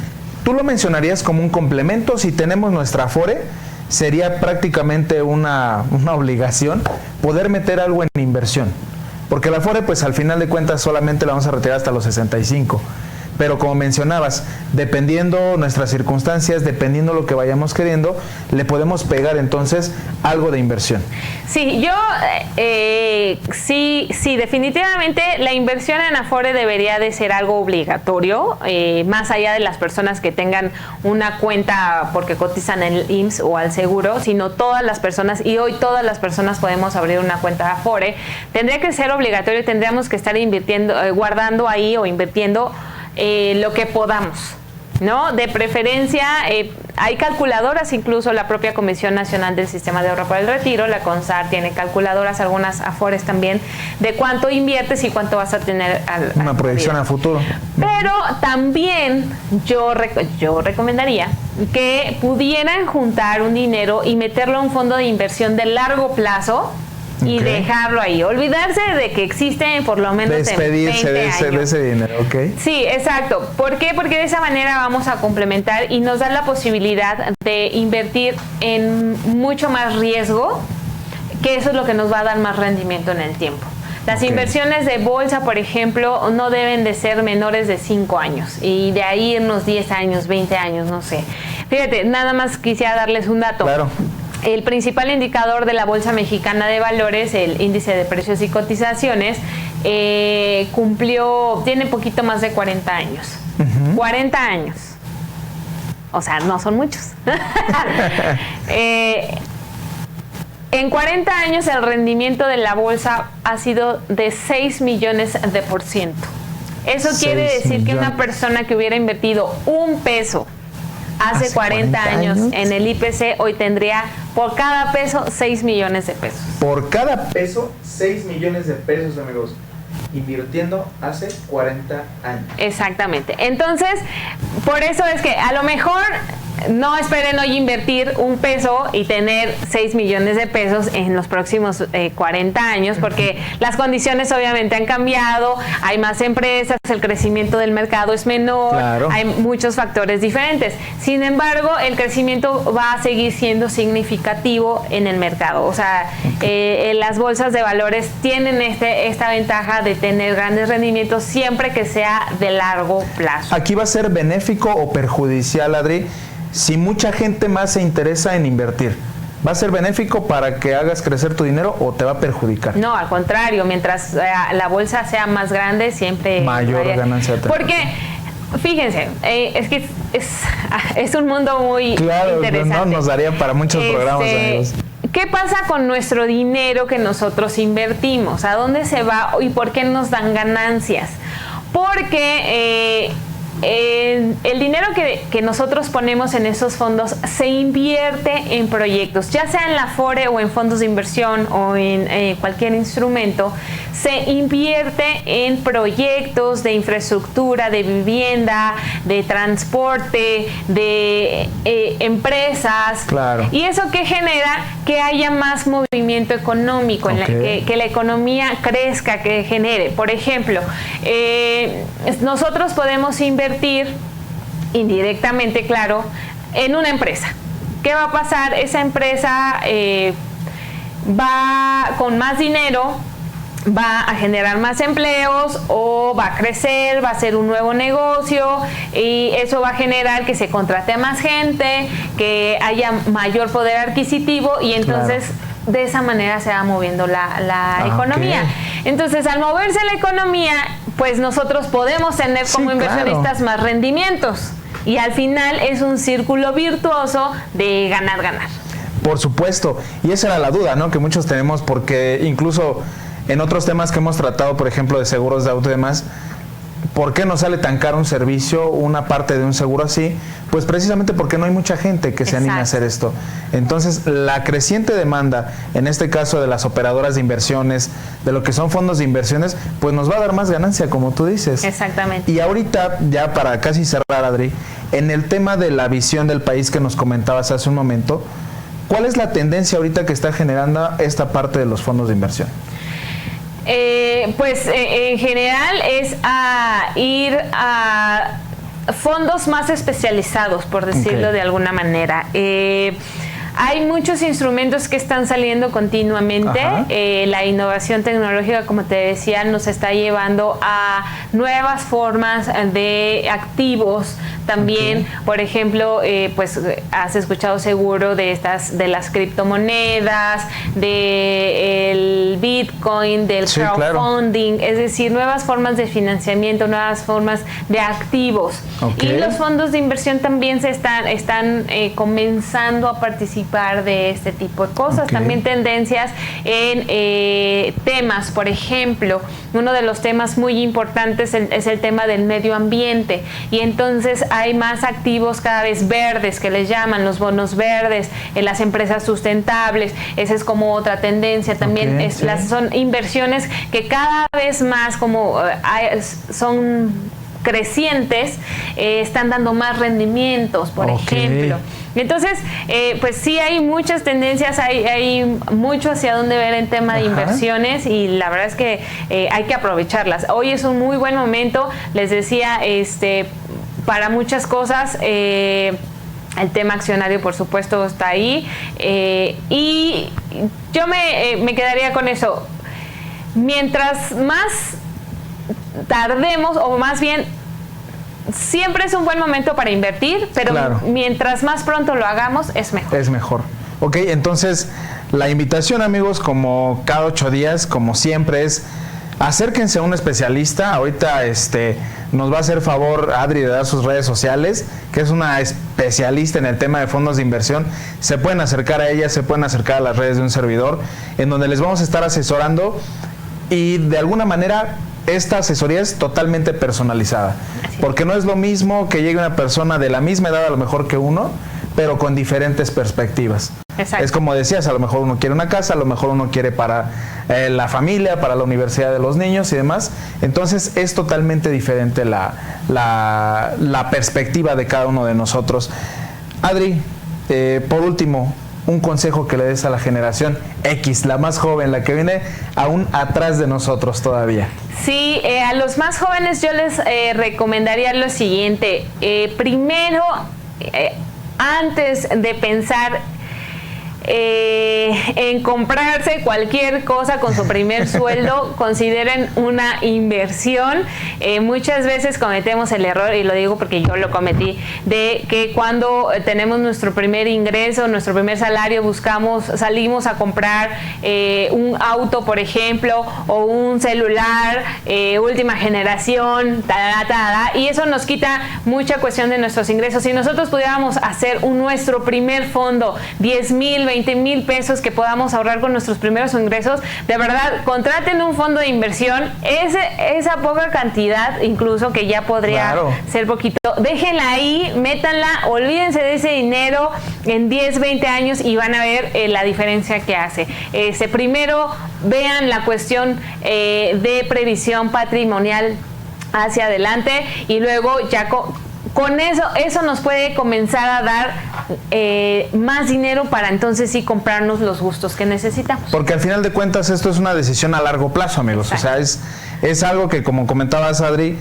tú lo mencionarías como un complemento. Si tenemos nuestra Afore, sería prácticamente una obligación poder meter algo en inversión. Porque la Afore, pues al final de cuentas solamente la vamos a retirar hasta los 65. Pero como mencionabas, dependiendo nuestras circunstancias, dependiendo lo que vayamos queriendo, le podemos pegar entonces algo de inversión. Sí, sí, definitivamente la inversión en Afore debería de ser algo obligatorio, más allá de las personas que tengan una cuenta porque cotizan en el IMSS o al seguro, sino todas las personas, y hoy todas las personas podemos abrir una cuenta de Afore. Tendría que ser obligatorio y tendríamos que estar invirtiendo, guardando ahí o invirtiendo lo que podamos, ¿no? De preferencia, hay calculadoras, incluso la propia Comisión Nacional del Sistema de Ahorro para el Retiro, la CONSAR, tiene calculadoras, algunas Afores también, de cuánto inviertes y cuánto vas a tener una proyección a futuro. Pero también yo recomendaría que pudieran juntar un dinero y meterlo a un fondo de inversión de largo plazo, y dejarlo ahí, olvidarse de que existe por lo menos despedirse de ese dinero, Sí, exacto. ¿Por qué? Porque de esa manera vamos a complementar y nos da la posibilidad de invertir en mucho más riesgo, que eso es lo que nos va a dar más rendimiento en el tiempo. Las inversiones de bolsa, por ejemplo, no deben de ser menores de 5 años y de ahí unos 10 años, 20 años, no sé. Fíjate, nada más quisiera darles un dato. Claro. El principal indicador de la Bolsa Mexicana de Valores, el índice de precios y cotizaciones, tiene poquito más de 40 años. 40 años. O sea, no son muchos. En 40 años el rendimiento de la bolsa ha sido de 6 millones de %. Eso quiere decir que una persona que hubiera invertido un peso hace 40 años en el IPC, hoy tendría por cada peso 6 millones de pesos. Por cada peso, 6 millones de pesos, amigos. Invirtiendo hace 40 años. Exactamente. Entonces, por eso es que a lo mejor no esperen hoy invertir un peso y tener 6 millones de pesos en los próximos 40 años, porque las condiciones obviamente han cambiado, hay más empresas, el crecimiento del mercado es menor, hay muchos factores diferentes. Sin embargo, el crecimiento va a seguir siendo significativo en el mercado. O sea, las bolsas de valores tienen esta ventaja de tener grandes rendimientos siempre que sea de largo plazo. ¿Aquí va a ser benéfico o perjudicial, Adri, si mucha gente más se interesa en invertir? ¿Va a ser benéfico para que hagas crecer tu dinero o te va a perjudicar? No, al contrario, mientras la bolsa sea más grande, siempre mayor ganancia. Porque, fíjense, es que es un mundo muy interesante. No, nos daría para muchos programas, amigos. ¿Qué pasa con nuestro dinero que nosotros invertimos? ¿A dónde se va y por qué nos dan ganancias? Porque el dinero que nosotros ponemos en esos fondos se invierte en proyectos, ya sea en la Afore o en fondos de inversión o en cualquier instrumento. Se invierte en proyectos de infraestructura, de vivienda, de transporte, de empresas. Claro. Y eso que genera que haya más movimiento económico, que la economía crezca, que genere. Por ejemplo, nosotros podemos invertir indirectamente, claro, en una empresa. ¿Qué va a pasar? Esa empresa va con más dinero, va a generar más empleos o va a crecer, va a ser un nuevo negocio y eso va a generar que se contrate a más gente, que haya mayor poder adquisitivo y entonces de esa manera se va moviendo la economía. Entonces, al moverse la economía, pues nosotros podemos tener como inversionistas más rendimientos y al final es un círculo virtuoso de ganar-ganar. Por supuesto, y esa era la duda, ¿no? Que muchos tenemos porque incluso en otros temas que hemos tratado, por ejemplo, de seguros de auto y demás, ¿por qué no sale tan caro un servicio, una parte de un seguro así? Pues precisamente porque no hay mucha gente que se anime a hacer esto. Entonces, la creciente demanda, en este caso de las operadoras de inversiones, de lo que son fondos de inversiones, pues nos va a dar más ganancia, como tú dices. Exactamente. Y ahorita, ya para casi cerrar, Adri, en el tema de la visión del país que nos comentabas hace un momento, ¿cuál es la tendencia ahorita que está generando esta parte de los fondos de inversión? Pues en general es a ir a fondos más especializados, por decirlo de alguna manera. Hay muchos instrumentos que están saliendo continuamente. La innovación tecnológica, como te decía, nos está llevando a nuevas formas de activos. También, por ejemplo, pues has escuchado seguro de las criptomonedas, del Bitcoin, del crowdfunding, es decir, nuevas formas de financiamiento, nuevas formas de activos. Y los fondos de inversión también se están comenzando a participar de este tipo de cosas. También tendencias en temas, por ejemplo, uno de los temas muy importantes es el tema del medio ambiente, y entonces hay más activos cada vez verdes, que les llaman los bonos verdes, en las empresas sustentables. Esa es como otra tendencia. También son inversiones que cada vez más son crecientes, están dando más rendimientos, por ejemplo. Entonces, pues sí hay muchas tendencias, hay mucho hacia dónde ver en tema de inversiones, y la verdad es que hay que aprovecharlas. Hoy es un muy buen momento, les decía, para muchas cosas. El tema accionario, por supuesto, está ahí, y yo me quedaría con eso. Mientras más tardemos, o más bien, siempre es un buen momento para invertir, pero mientras más pronto lo hagamos, es mejor. Es mejor. Ok, entonces la invitación, amigos, como cada 8 días, como siempre, es acérquense a un especialista. Ahorita nos va a hacer favor Adri de dar sus redes sociales, que es una especialista en el tema de fondos de inversión. Se pueden acercar a ella, se pueden acercar a las redes de un servidor, en donde les vamos a estar asesorando, y de alguna manera esta asesoría es totalmente personalizada, porque no es lo mismo que llegue una persona de la misma edad a lo mejor que uno, pero con diferentes perspectivas. Exacto. Es como decías, a lo mejor uno quiere una casa, a lo mejor uno quiere para la familia, para la universidad de los niños y demás. Entonces es totalmente diferente la perspectiva de cada uno de nosotros. Adri, por último, un consejo que le des a la generación X, la más joven, la que viene aún atrás de nosotros todavía. Sí, a los más jóvenes yo les recomendaría lo siguiente. Primero, antes de pensar en comprarse cualquier cosa con su primer sueldo, consideren una inversión. Muchas veces cometemos el error, y lo digo porque yo lo cometí, de que cuando tenemos nuestro primer ingreso, nuestro primer salario, salimos a comprar un auto, por ejemplo, o un celular última generación, y eso nos quita mucha cuestión de nuestros ingresos. Si nosotros pudiéramos hacer nuestro primer fondo, 10,000, 20,000 pesos, que podamos ahorrar con nuestros primeros ingresos, de verdad, contraten un fondo de inversión, esa poca cantidad, incluso que ya podría ser poquito, déjenla ahí, métanla, olvídense de ese dinero en 10, 20 años y van a ver la diferencia que hace. Primero, vean la cuestión de previsión patrimonial hacia adelante y luego ya con eso nos puede comenzar a dar más dinero para entonces sí comprarnos los gustos que necesitamos. Porque al final de cuentas esto es una decisión a largo plazo, amigos. Exacto. O sea, es algo que, como comentabas, Adri,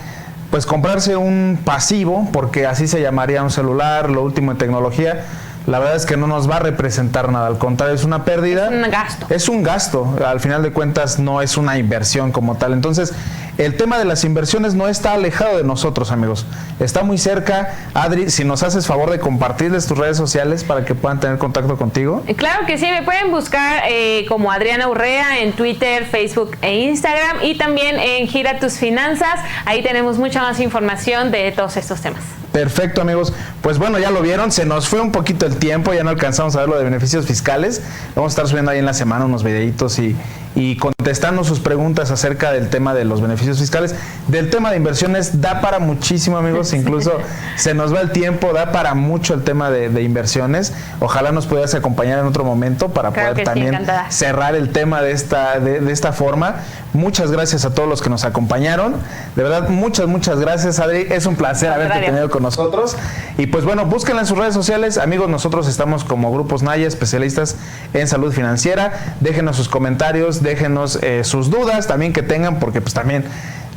pues comprarse un pasivo, porque así se llamaría un celular, lo último en tecnología, la verdad es que no nos va a representar nada, al contrario, es una pérdida. Es un gasto. Es un gasto, al final de cuentas no es una inversión como tal. Entonces, el tema de las inversiones no está alejado de nosotros, amigos. Está muy cerca. Adri, si nos haces favor de compartirles tus redes sociales para que puedan tener contacto contigo. Claro que sí, me pueden buscar como Adriana Urrea en Twitter, Facebook e Instagram y también en Gira Tus Finanzas. Ahí tenemos mucha más información de todos estos temas. Perfecto, amigos. Pues bueno, ya lo vieron, se nos fue un poquito el tiempo, ya no alcanzamos a ver lo de beneficios fiscales. Vamos a estar subiendo ahí en la semana unos videitos y contestando sus preguntas acerca del tema de los beneficios fiscales. Del tema de inversiones da para muchísimo, amigos, incluso se nos va el tiempo, da para mucho el tema de inversiones. Ojalá nos pudieras acompañar en otro momento para poder también cerrar el tema de esta forma. Muchas gracias a todos los que nos acompañaron. De verdad, muchas gracias, Adri. Es un placer haberte tenido con nosotros. Y pues bueno, búsquenla en sus redes sociales. Amigos, nosotros estamos como Grupos Naya, especialistas en salud financiera. Déjenos sus comentarios, déjenos sus dudas también que tengan, porque pues también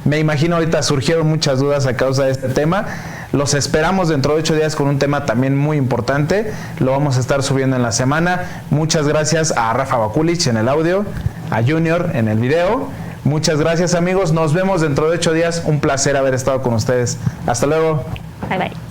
me imagino ahorita surgieron muchas dudas a causa de este tema. Los esperamos dentro de 8 días con un tema también muy importante. Lo vamos a estar subiendo en la semana. Muchas gracias a Rafa Bakulich en el audio, a Junior en el video. Muchas gracias, amigos. Nos vemos dentro de 8 días. Un placer haber estado con ustedes. Hasta luego. Bye, bye.